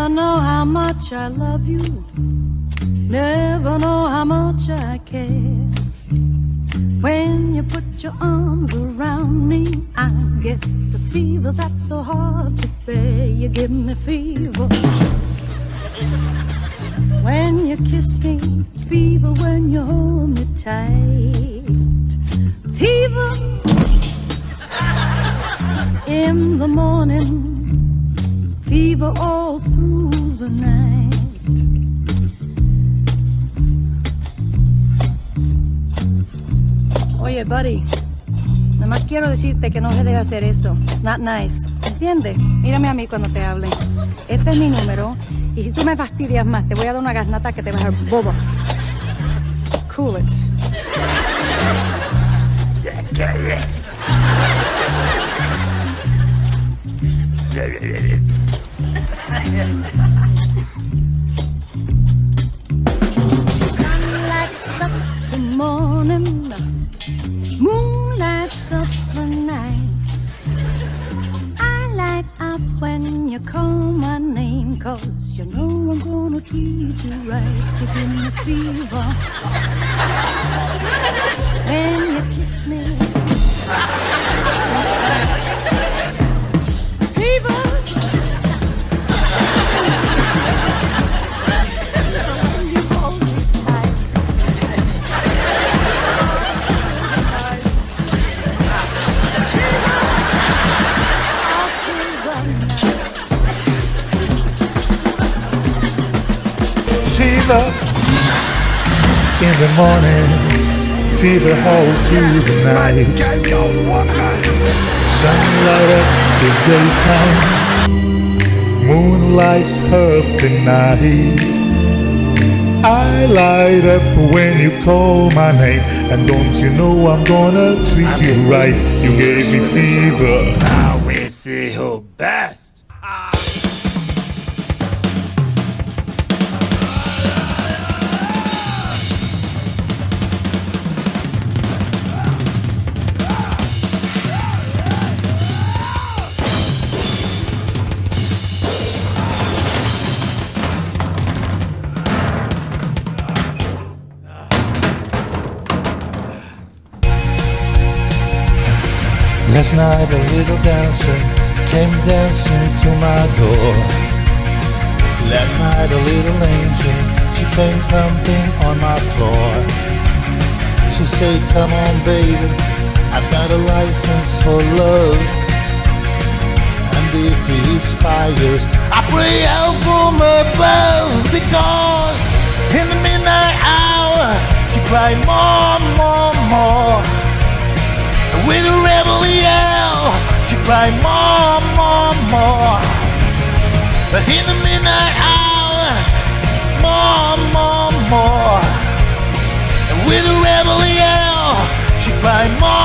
Never know how much I love you. Never know how much I care. When you put your arms around me, I get a fever that's so hard to bear. You give me fever when you kiss me, fever when you hold me tight, fever in the morning, fever all through the night. Oye, buddy, nada más quiero decirte que no se debe hacer eso. It's not nice. ¿Entiendes? Mírame a mí cuando te hable. Este es mi número. Y si tú me fastidias más, te voy a dar una garnata que te va a dejar bobo. Cool it. Sun lights up the morning, moon lights up the night. I light up when you call my name, 'cause you know I'm gonna treat you right. You give me fever when you kiss me. Fever when you hold me tight. Fever in the morning, fever all through the night. Sunlight up the daytime, moonlights up the night. I light up when you call my name, and don't you know I'm gonna treat you right. You gave me fever. Now we see who best. Last night a little dancer came dancing to my door. Last night a little angel, she came pumping on my floor. She said, come on baby, I've got a license for love. And if it expires, I pray out from above. Because in the midnight hour, she cried more, more, more. With a rebel yell, she cried more, more, more. But in the midnight hour, more, more, more. And with a rebel yell, she cried more.